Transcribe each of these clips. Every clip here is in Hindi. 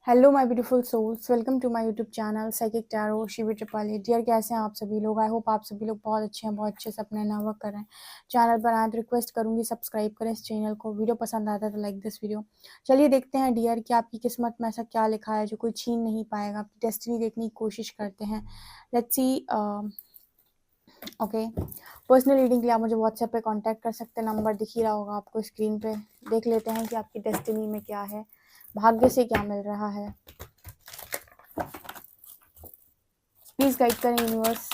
Hello my beautiful souls, welcome to my YouTube channel psychic tarot Shivi Tripali. Dear, कैसे हैं आप सभी लोग? आई होप आप सभी लोग बहुत अच्छे हैं, बहुत अच्छे से अपना नया वर्क कर रहे हैं। चैनल पर आए तो रिक्वेस्ट करूंगी सब्सक्राइब करें इस चैनल को। वीडियो पसंद आता है तो लाइक दिस वीडियो। चलिए देखते हैं डियर कि आपकी किस्मत में ऐसा क्या लिखा है जो कोई छीन नहीं पाएगा। आपकी डेस्टिनी देखने की कोशिश करते हैं। Let's see. Okay, personal reading के लिए आप मुझे व्हाट्सएप पे कांटेक्ट कर सकते हैं। नंबर दिख ही रहा होगा आपको स्क्रीन पे। देख लेते हैं कि आपकी डेस्टिनी में क्या है, भाग्य से क्या मिल रहा है। प्लीज गाइड करें यूनिवर्स।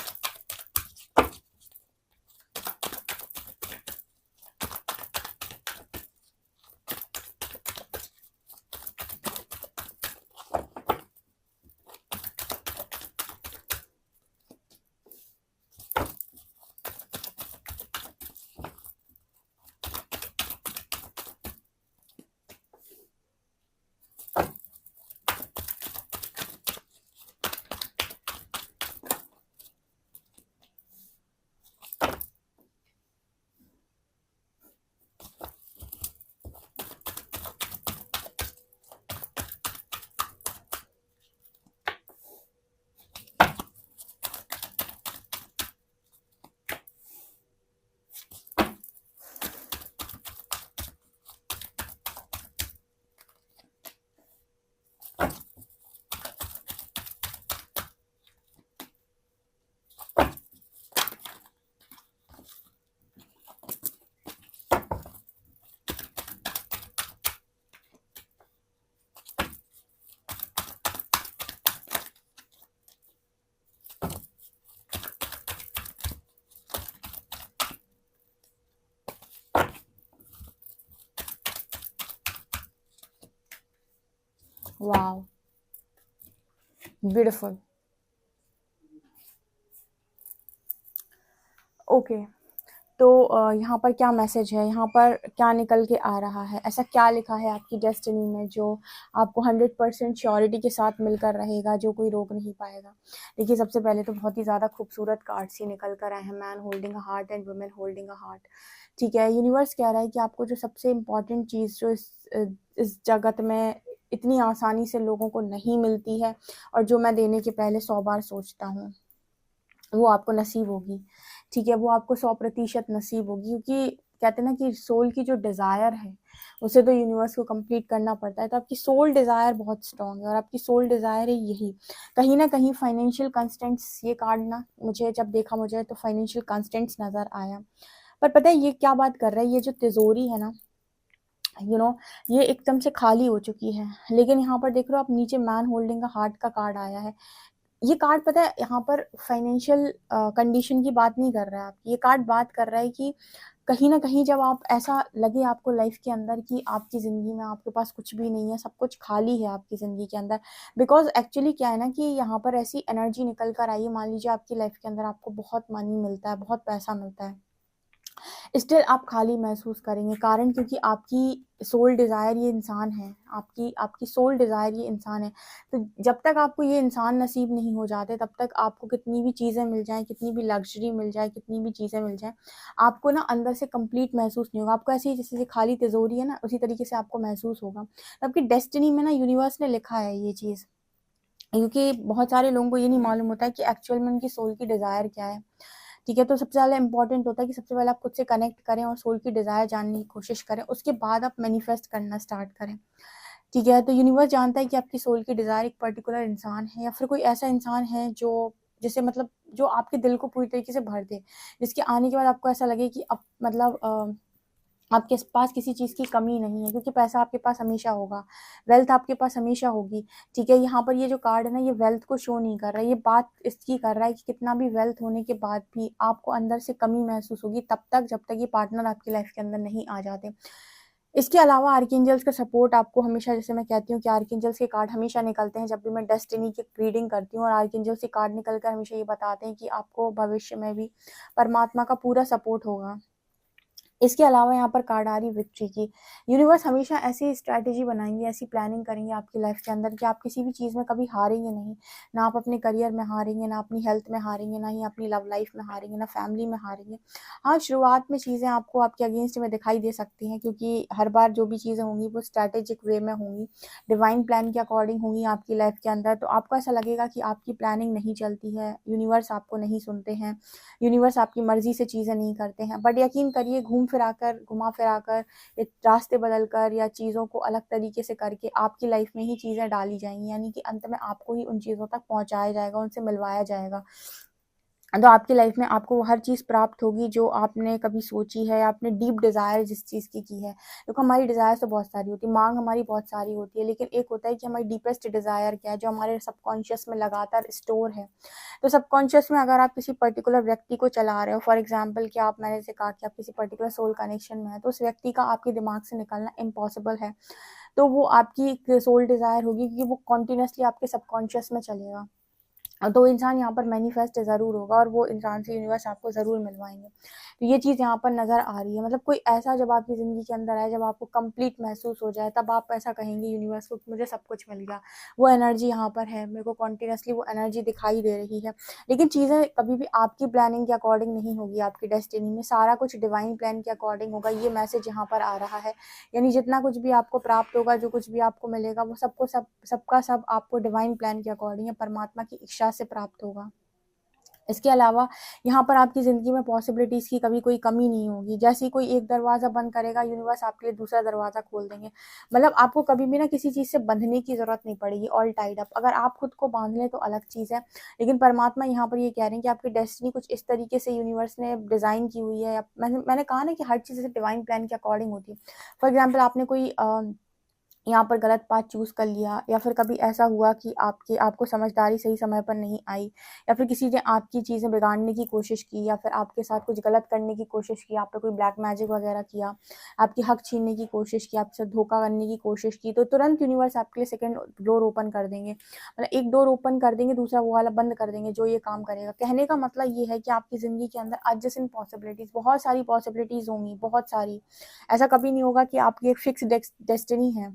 Wow, beautiful. ओके, तो यहाँ पर क्या मैसेज है, यहाँ पर क्या निकल के आ रहा है, ऐसा क्या लिखा है आपकी डेस्टिनी में जो आपको 100% श्योरिटी के साथ मिलकर रहेगा, जो कोई रोक नहीं पाएगा। देखिए, सबसे पहले तो बहुत ही ज़्यादा खूबसूरत कार्ड्स ही निकल कर आए हैं। Man holding a heart and women holding a heart. ठीक है, यूनिवर्स कह रहा है कि आपको जो सबसे इम्पॉर्टेंट चीज़ जो इस जगत में इतनी आसानी से लोगों को नहीं मिलती है, और जो मैं देने के पहले 100 बार सोचता हूँ, वो आपको नसीब होगी। ठीक है, वो आपको 100% नसीब होगी, क्योंकि कहते हैं ना कि सोल की जो डिज़ायर है उसे तो यूनिवर्स को कंप्लीट करना पड़ता है। तो आपकी सोल डिज़ायर बहुत स्ट्रांग है, और आपकी सोल डिज़ायर है यही। कहीं ना कहीं फाइनेंशियल कंस्टेंट्स, ये कार्ड ना मुझे जब देखा मुझे तो फाइनेंशियल कंस्टेंट्स नज़र आया। पर पता है ये क्या बात कर रहा है, ये जो तिजोरी है ना, ये एकदम से खाली हो चुकी है। लेकिन यहाँ पर देख रहे हो आप, नीचे मैन होल्डिंग का हार्ट का कार्ड आया है। ये कार्ड पता है यहाँ पर फाइनेंशियल कंडीशन की बात नहीं कर रहा है आपकी। ये कार्ड बात कर रहा है कि कहीं ना कहीं जब आप ऐसा लगे आपको लाइफ के अंदर कि आपकी ज़िंदगी में आपके पास कुछ भी नहीं है, सब कुछ खाली है आपकी ज़िंदगी के अंदर। बिकॉज एक्चुअली क्या है ना कि यहाँ पर ऐसी एनर्जी निकल कर आई है। मान लीजिए आपकी लाइफ के अंदर आपको बहुत मनी मिलता है, बहुत पैसा मिलता है, स्टिल आप खाली महसूस करेंगे। कारण क्योंकि आपकी सोल डिज़ायर ये इंसान है, आपकी आपकी सोल डिज़ायर ये इंसान है। तो जब तक आपको ये इंसान नसीब नहीं हो जाते, तब तक आपको कितनी भी चीज़ें मिल जाएं, कितनी भी लग्जरी मिल जाए, कितनी भी चीज़ें मिल जाएं, आपको ना अंदर से कंप्लीट महसूस नहीं होगा। आपको ऐसे ही जैसे खाली तिजोरी है ना, उसी तरीके से आपको महसूस होगा। तो आपकी डेस्टिनी में ना यूनिवर्स ने लिखा है ये चीज़, क्योंकि बहुत सारे लोगों को ये नहीं मालूम होता है कि एक्चुअल में उनकी सोल की डिज़ायर क्या है। ठीक है, तो सबसे ज़्यादा इंपॉर्टेंट होता है कि सबसे पहले आप खुद से कनेक्ट करें और सोल की डिज़ायर जानने की कोशिश करें, उसके बाद आप मैनिफेस्ट करना स्टार्ट करें। ठीक है, तो यूनिवर्स जानता है कि आपकी सोल की डिज़ायर एक पर्टिकुलर इंसान है, या फिर कोई ऐसा इंसान है जो जैसे मतलब जो आपके दिल को पूरी तरीके से भर दे, जिसके आने के बाद आपको ऐसा लगे कि अब मतलब आपके पास किसी चीज़ की कमी नहीं है, क्योंकि पैसा आपके पास हमेशा होगा, वेल्थ आपके पास हमेशा होगी। ठीक है, यहाँ पर ये जो कार्ड है ना, ये वेल्थ को शो नहीं कर रहा है, ये बात इसकी कर रहा है कि कितना भी वेल्थ होने के बाद भी आपको अंदर से कमी महसूस होगी तब तक, जब तक ये पार्टनर आपकी लाइफ के अंदर नहीं आ जाते। इसके अलावा आर्कएंजल्स का सपोर्ट आपको हमेशा, जैसे मैं कहती हूँ कि आर्कएंजल्स के कार्ड हमेशा निकलते हैं जब भी मैं डेस्टिनी की रीडिंग करती हूँ, और आर्कएंजल्स के कार्ड निकल कर हमेशा ये बताते हैं कि आपको भविष्य में भी परमात्मा का पूरा सपोर्ट होगा। इसके अलावा यहाँ पर कार्ड आ रही विक्ट्री की। यूनिवर्स हमेशा ऐसी स्ट्रैटेजी बनाएंगे, ऐसी प्लानिंग करेंगे आपकी लाइफ के अंदर कि आप किसी भी चीज़ में कभी हारेंगे नहीं। ना आप अपने करियर में हारेंगे, ना अपनी हेल्थ में हारेंगे, ना ही अपनी लव लाइफ में हारेंगे, ना फैमिली में हारेंगे। हाँ, शुरुआत में चीज़ें आपको आपके अगेंस्ट में दिखाई दे सकती हैं, क्योंकि हर बार जो भी चीज़ें होंगी वो स्ट्रैटेजिक वे में होंगी, डिवाइन प्लान के अकॉर्डिंग होंगी आपकी लाइफ के अंदर। तो आपको ऐसा लगेगा कि आपकी प्लानिंग नहीं चलती है, यूनिवर्स आपको नहीं सुनते हैं, यूनिवर्स आपकी मर्जी से चीज़ें नहीं करते हैं। बट यकीन करिए, घुमा फिरा कर, रास्ते बदल कर या चीज़ों को अलग तरीके से करके आपकी लाइफ में ही चीज़ें डाली जाएंगी, यानी कि अंत में आपको ही उन चीज़ों तक पहुंचाया जाएगा, उनसे मिलवाया जाएगा। तो आपकी लाइफ में आपको वो हर चीज़ प्राप्त होगी जो आपने कभी सोची है, आपने डीप डिज़ायर जिस चीज़ की है। क्योंकि हमारी डिज़ायर तो बहुत सारी होती है, मांग हमारी बहुत सारी होती है, लेकिन एक होता है कि हमारी डीपेस्ट डिज़ायर क्या है, जो हमारे सबकॉन्शियस में लगातार स्टोर है। तो सबकॉन्शियस में अगर आप किसी पर्टिकुलर व्यक्ति को चला रहे हो, फॉर एग्जाम्पल कि आप, मैंने जैसे कहा कि आप किसी पर्टिकुलर सोल कनेक्शन में है, तो उस व्यक्ति का आपके दिमाग से निकलना इम्पॉसिबल है। तो वो आपकी एक सोल डिज़ायर होगी, क्योंकि वो कॉन्टिन्यूसली आपके सबकॉन्शियस में चलेगा। तो इंसान यहाँ पर मैनिफेस्ट ज़रूर होगा, और वो इंसान से यूनिवर्स आपको ज़रूर मिलवाएंगे। तो ये चीज़ यहाँ पर नज़र आ रही है। मतलब कोई ऐसा जब आपकी ज़िंदगी के अंदर आए, जब आपको कंप्लीट महसूस हो जाए, तब आप ऐसा कहेंगे यूनिवर्स को कि मुझे सब कुछ मिल गया। वो एनर्जी यहाँ पर है, मेरे को कॉन्टिन्यूसली वो एनर्जी दिखाई दे रही है। लेकिन चीज़ें कभी भी आपकी प्लानिंग के अकॉर्डिंग नहीं होगी, आपकी डेस्टिनी में सारा कुछ डिवाइन प्लान के अकॉर्डिंग होगा। ये मैसेज यहाँ पर आ रहा है। यानी जितना कुछ भी आपको प्राप्त होगा, जो कुछ भी आपको मिलेगा, वो सबका सब आपको डिवाइन प्लान के अकॉर्डिंग है, परमात्मा की इच्छा से प्राप्त होगा। इसके अलावा यहाँ पर आपकी ज़िंदगी में पॉसिबिलिटीज़ की कभी कोई कमी नहीं होगी। जैसे ही कोई एक दरवाज़ा बंद करेगा, यूनिवर्स आपके लिए दूसरा दरवाज़ा खोल देंगे। मतलब आपको कभी भी ना किसी चीज़ से बंधने की ज़रूरत नहीं पड़ेगी, ऑल टाइड अप। अगर आप खुद को बांध लें तो अलग चीज़ है, लेकिन परमात्मा यहाँ पर ये कह रहे हैं कि आपकी डेस्टिनी कुछ इस तरीके से यूनिवर्स ने डिज़ाइन की हुई है। मैंने कहा ना कि हर चीज़ डिवाइन प्लान के अकॉर्डिंग होती है। फॉर एग्जाम्पल, आपने कोई यहाँ पर गलत पाथ चूज़ कर लिया, या फिर कभी ऐसा हुआ कि आपको समझदारी सही समय पर नहीं आई, या फिर किसी ने आपकी चीज़ें बिगाड़ने की कोशिश की, या फिर आपके साथ कुछ गलत करने की कोशिश की, आप पे कोई ब्लैक मैजिक वगैरह किया, आपकी हक छीनने की कोशिश की, आपसे धोखा करने की कोशिश की, तो तुरंत यूनिवर्स आपके लिए सेकंड डोर ओपन कर देंगे। मतलब एक डोर ओपन कर देंगे, दूसरा वो वाला बंद कर देंगे जो ये काम करेगा। कहने का मतलब ये है कि आपकी ज़िंदगी के अंदर अनजस्टिंग पॉसिबिलिटीज़, बहुत सारी पॉसिबिलिटीज़ होंगी, बहुत सारी। ऐसा कभी नहीं होगा कि आपकी एक फिक्स डेस्टिनी है,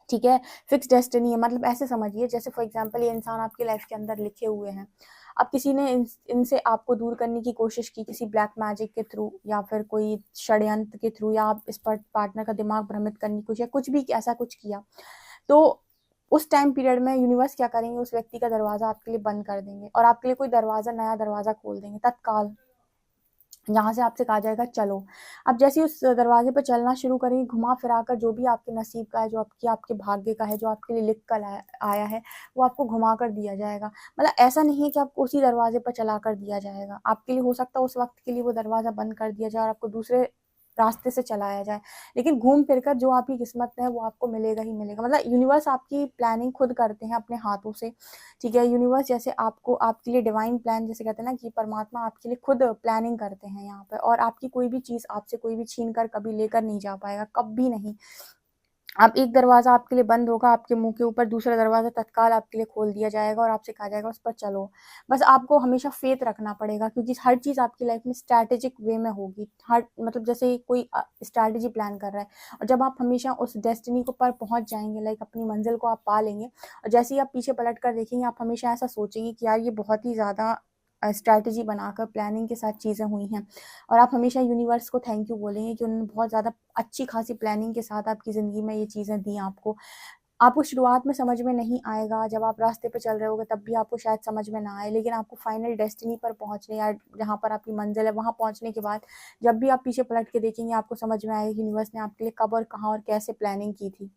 ठीक है, फिक्स डेस्टिनी है। मतलब ऐसे समझिए, जैसे फॉर एग्जांपल ये इंसान आपकी लाइफ के अंदर लिखे हुए हैं। अब किसी ने इनसे आपको दूर करने की कोशिश की, किसी ब्लैक मैजिक के थ्रू, या फिर कोई षड्यंत्र के थ्रू, या आप इस पार्टनर का दिमाग भ्रमित करने की कोशिश, या कुछ भी ऐसा कुछ किया, तो उस टाइम पीरियड में यूनिवर्स क्या करेंगे, उस व्यक्ति का दरवाज़ा आपके लिए बंद कर देंगे, और आपके लिए कोई नया दरवाज़ा खोल देंगे तत्काल, जहाँ से आपसे कहा जाएगा चलो। अब जैसे ही उस दरवाजे पर चलना शुरू करेंगे, घुमा फिरा कर जो भी आपके नसीब का है, जो आपके भाग्य का है, जो आपके लिए लिख कर आया है, वो आपको घुमा कर दिया जाएगा। मतलब ऐसा नहीं है कि आपको उसी दरवाजे पर चला कर दिया जाएगा। आपके लिए हो सकता है उस वक्त के लिए वो दरवाज़ा बंद कर दिया जाए और आपको दूसरे रास्ते से चलाया जाए, लेकिन घूम फिर कर जो आपकी किस्मत में है वो आपको मिलेगा ही मिलेगा। मतलब यूनिवर्स आपकी प्लानिंग खुद करते हैं अपने हाथों से, ठीक है। यूनिवर्स जैसे आपको, आपके लिए डिवाइन प्लान, जैसे कहते हैं ना कि परमात्मा आपके लिए खुद प्लानिंग करते हैं यहाँ पे, और आपकी कोई भी चीज़ आपसे कोई भी छीन कर कभी लेकर नहीं जा पाएगा, कभी नहीं। अब एक दरवाज़ा आपके लिए बंद होगा, आपके मुँह के ऊपर दूसरा दरवाज़ा तत्काल आपके लिए खोल दिया जाएगा, और आपसे कहा जाएगा उस पर चलो। बस आपको हमेशा फ़ेथ रखना पड़ेगा, क्योंकि हर चीज़ आपकी लाइफ़ में स्ट्रैटेजिक वे में होगी। हर मतलब जैसे कोई स्ट्रैटेजी प्लान कर रहा है, और जब आप हमेशा उस डेस्टिनी को पर पहुँच जाएँगे, लाइक अपनी मंज़िल को आप पा लेंगे, और जैसे ही आप पीछे पलट कर देखेंगे, आप हमेशा ऐसा सोचेंगे कि यार ये बहुत ही ज़्यादा स्ट्रैटेजी बनाकर प्लानिंग के साथ चीज़ें हुई हैं, और आप हमेशा यूनिवर्स को थैंक यू बोलेंगे कि उन्होंने बहुत ज़्यादा अच्छी खासी प्लानिंग के साथ आपकी ज़िंदगी में ये चीज़ें दी आपको। आपको शुरुआत में समझ में नहीं आएगा, जब आप रास्ते पे चल रहे होगे तब भी आपको शायद समझ में ना आए, लेकिन आपको फाइनल डेस्टिनी पर पहुँचने, या जहाँ पर आपकी मंज़िल है वहाँ पहुँचने के बाद जब भी आप पीछे पलट के देखेंगे, आपको समझ में आएगा कि यूनिवर्स ने आपके लिए कब और कहाँ और कैसे प्लानिंग की थी।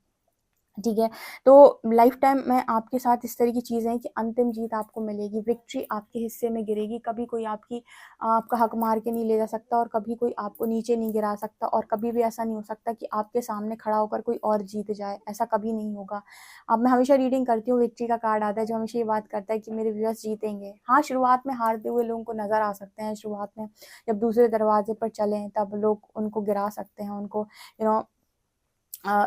ठीक है, तो लाइफ टाइम में आपके साथ इस तरह की चीज़ें हैं कि अंतिम जीत आपको मिलेगी, विक्ट्री आपके हिस्से में गिरेगी। कभी कोई आपका हक मार के नहीं ले जा सकता, और कभी कोई आपको नीचे नहीं गिरा सकता, और कभी भी ऐसा नहीं हो सकता कि आपके सामने खड़ा होकर कोई और जीत जाए, ऐसा कभी नहीं होगा। अब मैं हमेशा रीडिंग करती हूँ, विक्ट्री का कार्ड आता है जो हमेशा ये बात करता है कि मेरे व्यूअर्स जीतेंगे। हाँ, शुरुआत में हारते हुए लोगों को नज़र आ सकते हैं, शुरुआत में जब दूसरे दरवाजे पर चलें तब लोग उनको गिरा सकते हैं, उनको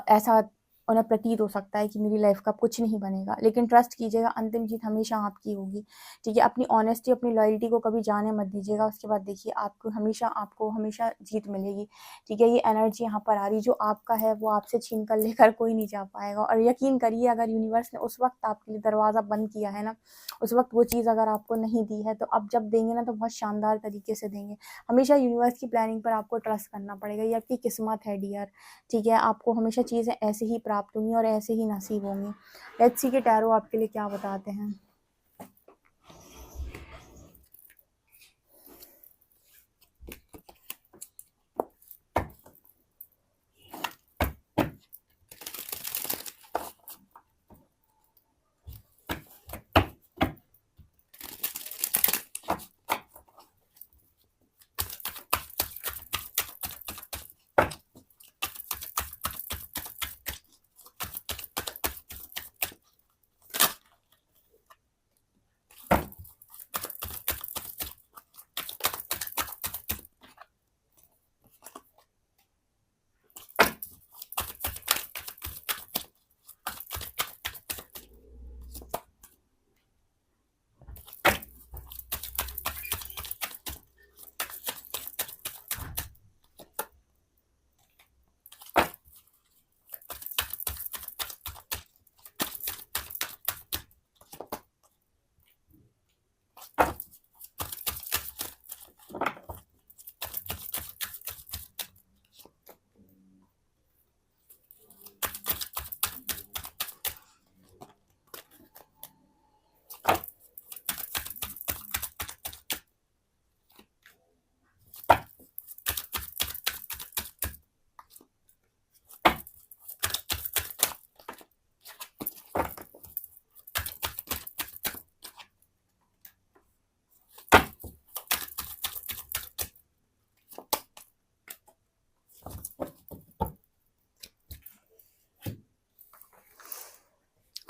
ऐसा उन्हें प्रतीत हो सकता है कि मेरी लाइफ का कुछ नहीं बनेगा, लेकिन ट्रस्ट कीजिएगा अंतिम जीत हमेशा आपकी होगी। ठीक है, अपनी ऑनेस्टी, अपनी लॉयल्टी को कभी जाने मत दीजिएगा। उसके बाद देखिए आपको हमेशा जीत मिलेगी। ठीक है, ये एनर्जी यहाँ पर आ रही, जो आपका है वो आपसे छीन कर लेकर कोई नहीं जा पाएगा। और यकीन करिए, अगर यूनिवर्स ने उस वक्त आपके लिए दरवाज़ा बंद किया है ना, उस वक्त वो चीज़ अगर आपको नहीं दी है, तो अब जब देंगे ना तो बहुत शानदार तरीके से देंगे। हमेशा यूनिवर्स की प्लानिंग पर आपको ट्रस्ट करना पड़ेगा, ये आपकी किस्मत है डियर। ठीक है, आपको हमेशा चीज़ें ऐसे ही प्राप्त होंगी और ऐसे ही नसीब होंगी। लेट्स सी के टैरो आपके लिए क्या बताते हैं।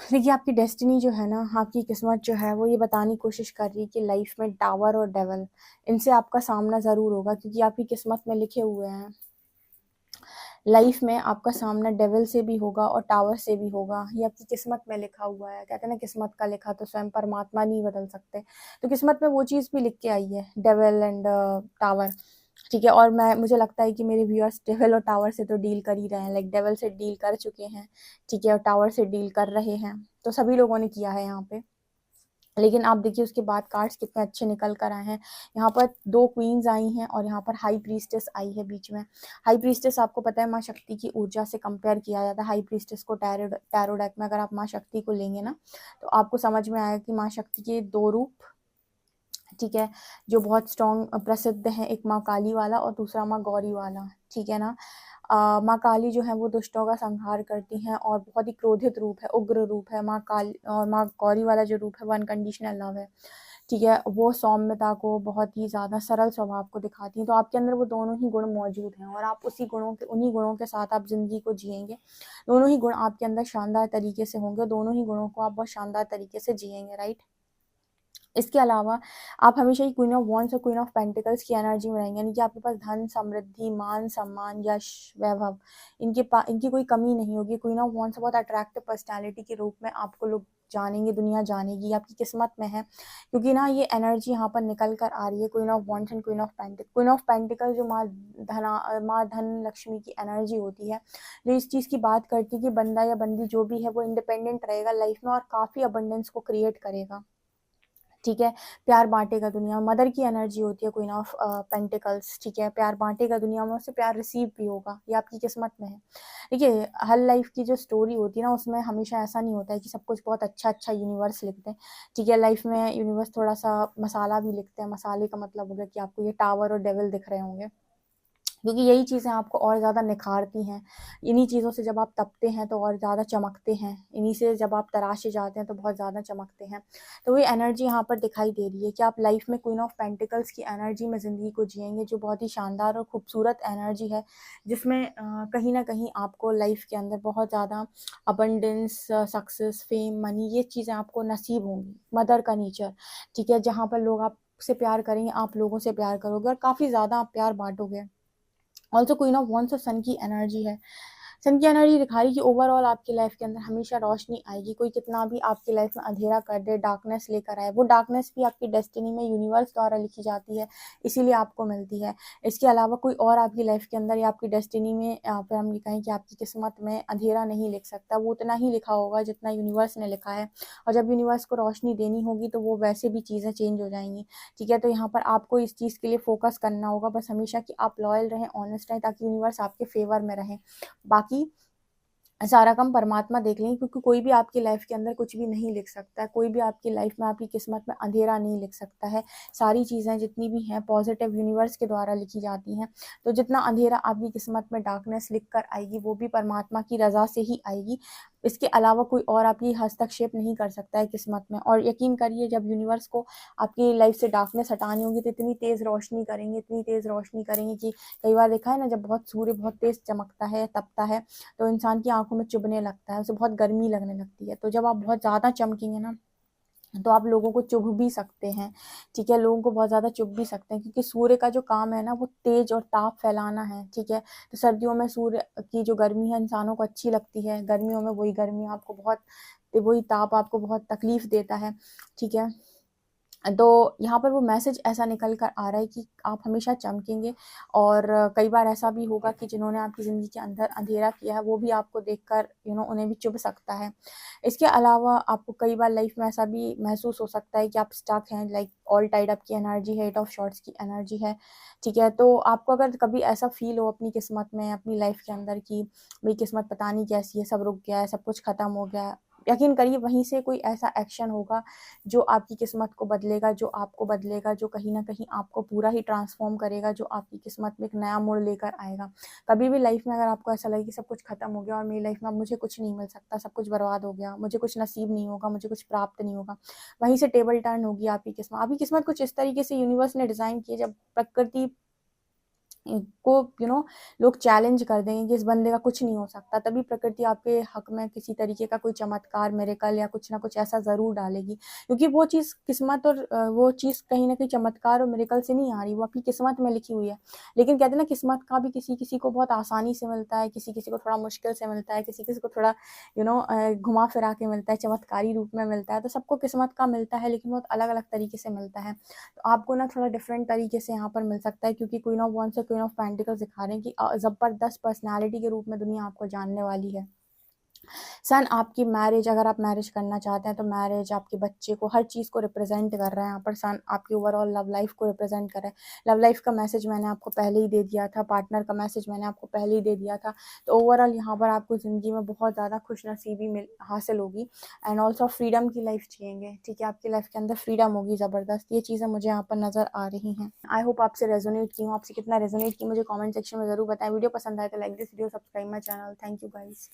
देखिए, आपकी डेस्टिनी जो है ना, आपकी किस्मत जो है, वो ये बताने की कोशिश कर रही है कि लाइफ में टावर और डेवल, इनसे आपका सामना ज़रूर होगा, क्योंकि आपकी किस्मत में लिखे हुए हैं। लाइफ में आपका सामना डेविल से भी होगा और टावर से भी होगा, ये आपकी किस्मत में लिखा हुआ है। कहते हैं ना, किस्मत का लिखा तो स्वयं परमात्मा नहीं बदल सकते। तो किस्मत में वो चीज़ भी लिख के आई है, डेविल एंड टावर। ठीक है, और मुझे लगता है कि मेरे व्यूअर्स डेविल और टावर से तो डील कर ही रहे हैं, लाइक डेविल से डील कर चुके हैं। ठीक है, और टावर से डील कर रहे हैं, तो सभी लोगों ने किया है यहाँ पे। लेकिन आप देखिए उसके बाद कार्ड्स कितने अच्छे निकल कर आए हैं। यहाँ पर 2 क्वींस आई हैं और यहाँ पर हाई प्रीस्टेस आई है बीच में। हाई प्रीस्टेस आपको पता है माँ शक्ति की ऊर्जा से कंपेयर किया जाता है। हाई प्रीस्टेस को टैरो डेक में अगर आप माँ शक्ति को लेंगे ना, तो आपको समझ में आएगा कि माँ शक्ति के 2 रूप, ठीक है, जो बहुत स्ट्रॉन्ग प्रसिद्ध हैं, एक माँ काली वाला और दूसरा माँ गौरी वाला। ठीक है ना, माँ काली जो है वो दुष्टों का संहार करती हैं और बहुत ही क्रोधित रूप है, उग्र रूप है माँ काली। और माँ गौरी वाला जो रूप है वो अनकंडीशनल लव है। ठीक है, वो सौम्यता को, बहुत ही ज़्यादा सरल स्वभाव को दिखाती हैं। तो आपके अंदर वो दोनों ही गुण मौजूद हैं और आप उन्हीं गुणों के साथ आप ज़िंदगी को जिएंगे। दोनों ही गुण आपके अंदर शानदार तरीके से होंगे, दोनों ही गुणों को आप बहुत शानदार तरीके से जिएंगे, राइट। इसके अलावा आप हमेशा ही क्वीन ऑफ वॉन्ड्स और क्वीन ऑफ पेंटिकल्स की एनर्जी में रहेंगे, यानी कि आपके पास धन, समृद्धि, मान, सम्मान, यश, वैभव, इनकी कोई कमी नहीं होगी। क्वीन ऑफ वॉन्ड्स बहुत अट्रैक्टिव पर्सनालिटी के रूप में आपको लोग जानेंगे, दुनिया जानेगी, आपकी किस्मत में है। क्योंकि ना ये एनर्जी यहाँ पर निकल कर आ रही है, queen of wands and queen of pentacle जो माँ धन लक्ष्मी की एनर्जी होती है, जो इस चीज़ की बात करती है कि बंदा या बंदी जो भी है वो इंडिपेंडेंट रहेगा लाइफ में और काफ़ी अबंडेंस को क्रिएट करेगा। ठीक है, प्यार बांटेगा दुनिया, मदर की एनर्जी होती है क्वीन ऑफ पेंटिकल्स। ठीक है, प्यार बांटेगा दुनिया में, उससे प्यार रिसीव भी होगा, ये आपकी किस्मत में है। देखिए, हर लाइफ की जो स्टोरी होती है ना, उसमें हमेशा ऐसा नहीं होता है कि सब कुछ बहुत अच्छा अच्छा यूनिवर्स लिखते हैं। ठीक है, लाइफ में यूनिवर्स थोड़ा सा मसाला भी लिखते हैं। मसाले का मतलब हो गया कि आपको ये टावर और डेविल दिख रहे होंगे, क्योंकि यही चीज़ें आपको और ज़्यादा निखारती हैं। इन्हीं चीज़ों से जब आप तपते हैं तो और ज़्यादा चमकते हैं, इन्हीं से जब आप तराशे जाते हैं तो बहुत ज़्यादा चमकते हैं। तो ये एनर्जी यहाँ पर दिखाई दे रही है कि आप लाइफ में क्वीन ऑफ पेंटिकल्स की एनर्जी में ज़िंदगी को जिएंगे, जो बहुत ही शानदार और खूबसूरत एनर्जी है, जिसमें कहीं ना कहीं आपको लाइफ के अंदर बहुत ज़्यादा अबंडेंस, सक्सेस, फेम, मनी, ये चीज़ें आपको नसीब होंगी। मदर का नेचर, ठीक है, जहाँ पर लोग आपसे प्यार करेंगे, आप लोगों से प्यार करोगे और काफ़ी ज़्यादा आप प्यार बांटोगे। ऑल्सो क्वीन ऑफ वॉन्ड्स और सन की एनर्जी है। सन की एनर्जी दिखा रही कि ओवरऑल आपकी लाइफ के अंदर हमेशा रोशनी आएगी। कोई कितना भी आपकी लाइफ में अंधेरा कर दे, डार्कनेस लेकर आए, वो डार्कनेस भी आपकी डेस्टिनी में यूनिवर्स द्वारा लिखी जाती है, इसीलिए आपको मिलती है। इसके अलावा कोई और आपकी लाइफ के अंदर या आपकी डेस्टिनी में, फिर हम ये कहें कि आपकी किस्मत में अंधेरा नहीं लिख सकता। वो उतना ही लिखा होगा जितना यूनिवर्स ने लिखा है, और जब यूनिवर्स को रोशनी देनी होगी तो वो वैसे भी चीज़ें चेंज हो जाएंगी। ठीक है, तो यहाँ पर आपको इस चीज़ के लिए फोकस करना होगा बस हमेशा कि आप लॉयल रहें, ऑनेस्ट रहें, ताकि यूनिवर्स आपके फेवर में रहे। बाकी सारा काम परमात्मा देख लेंगे, क्योंकि कोई भी आपकी लाइफ के अंदर कुछ भी नहीं लिख सकता है। कोई भी आपकी लाइफ में, आपकी किस्मत में अंधेरा नहीं लिख सकता है। सारी चीज़ें जितनी भी हैं पॉजिटिव यूनिवर्स के द्वारा लिखी जाती हैं। तो जितना अंधेरा आपकी किस्मत में डार्कनेस लिख कर आएगी, वो भी परमात्मा की रज़ा से ही आएगी। इसके अलावा कोई और आपकी हस्तक्षेप नहीं कर सकता है किस्मत में। और यकीन करिए, जब यूनिवर्स को आपकी लाइफ से डार्कनेस हटानी होगी तो इतनी तेज़ रोशनी करेंगे, इतनी तेज़ रोशनी करेंगे कि कई बार देखा है ना, जब बहुत सूर्य बहुत तेज़ चमकता है, तपता है, तो इंसान की आंखों में चुभने लगता है, उसे बहुत गर्मी लगने लगती है। तो जब आप बहुत ज़्यादा चमकेंगे ना, तो आप लोगों को चुभ भी सकते हैं। ठीक है, लोगों को बहुत ज़्यादा चुभ भी सकते हैं, क्योंकि सूर्य का जो काम है ना, वो तेज और ताप फैलाना है। ठीक है, तो सर्दियों में सूर्य की जो गर्मी है इंसानों को अच्छी लगती है, गर्मियों में वही गर्मी आपको बहुत, वही ताप आपको बहुत तकलीफ देता है। ठीक है, तो यहाँ पर वो मैसेज ऐसा निकल कर आ रहा है कि आप हमेशा चमकेंगे। और कई बार ऐसा भी होगा कि जिन्होंने आपकी ज़िंदगी के अंदर अंधेरा किया है, वो भी आपको देखकर उन्हें भी चुभ सकता है। इसके अलावा आपको कई बार लाइफ में ऐसा भी महसूस हो सकता है कि आप स्टक हैं, लाइक ऑल टाइड अप की एनर्जी है, 8 ऑफ शॉर्ट्स की एनर्जी है। ठीक है, तो आपको अगर कभी ऐसा फील हो अपनी किस्मत में, अपनी लाइफ के अंदर कि मेरी किस्मत पता नहीं कैसी है, सब रुक गया है, सब कुछ ख़त्म हो गया है, यकीन करिए वहीं से कोई ऐसा एक्शन होगा जो आपकी किस्मत को बदलेगा, जो आपको बदलेगा, जो कहीं ना कहीं आपको पूरा ही ट्रांसफॉर्म करेगा, जो आपकी किस्मत में एक नया मोड़ लेकर आएगा। कभी भी लाइफ में अगर आपको ऐसा लगे कि सब कुछ खत्म हो गया और मेरी लाइफ में अब मुझे कुछ नहीं मिल सकता, सब कुछ बर्बाद हो गया, मुझे कुछ नसीब नहीं होगा, मुझे कुछ प्राप्त नहीं होगा, वहीं से टेबल टर्न होगी आपकी किस्मत। आपकी किस्मत कुछ इस तरीके से यूनिवर्स ने डिज़ाइन की है, जब प्रकृति को लोग चैलेंज कर देंगे कि इस बंदे का कुछ नहीं हो सकता, तभी प्रकृति आपके हक में किसी तरीके का कोई चमत्कार, मिरेकल या कुछ ना कुछ ऐसा ज़रूर डालेगी। क्योंकि वो चीज़ किस्मत, और वो चीज़ कहीं ना कहीं चमत्कार और मिरेकल से नहीं आ रही, वो आपकी किस्मत में लिखी हुई है। लेकिन कहते हैं ना, किस्मत का भी किसी किसी को बहुत आसानी से मिलता है, किसी किसी को थोड़ा मुश्किल से मिलता है, किसी किसी को थोड़ा घुमा फिरा के मिलता है, चमत्कारी रूप में मिलता है। तो सबको किस्मत का मिलता है, लेकिन बहुत अलग अलग तरीके से मिलता है। तो आपको ना थोड़ा डिफरेंट तरीके से यहाँ पर मिल सकता है, क्योंकि क्वीन ऑफ वॉन्ड्स और क्वीन ऑफ पेंटिकल्स दिखा रहे हैं कि ज़बरदस्त पर्सनालिटी के रूप में दुनिया आपको जानने वाली है। सन आपकी मैरिज, अगर आप मैरिज करना चाहते हैं तो मैरिज, आपके बच्चे को, हर चीज़ को रिप्रेजेंट कर रहा है यहाँ पर। सन आपकी ओवरऑल लव लाइफ को रिप्रेजेंट कर रहा है। लव लाइफ का मैसेज मैंने आपको पहले ही दे दिया था, पार्टनर का मैसेज मैंने आपको पहले ही दे दिया था। तो ओवरऑल यहाँ पर आपको ज़िंदगी में बहुत ज़्यादा खुशनसीबी हासिल होगी, एंड ऑल्सो फ्रीडम की लाइफ जिएंगे। ठीक है, आपकी लाइफ के अंदर फ्रीडम होगी ज़बरदस्त। ये चीज़ें मुझे यहाँ पर नज़र आ रही हैं। आई होप आपसे रेजोनेट की हूँ। आपसे कितना रेजोनेट की मुझे कमेंट सेक्शन में ज़रूर बताएं। वीडियो पसंद आए तो like this video, subscribe my channel. Thank you guys.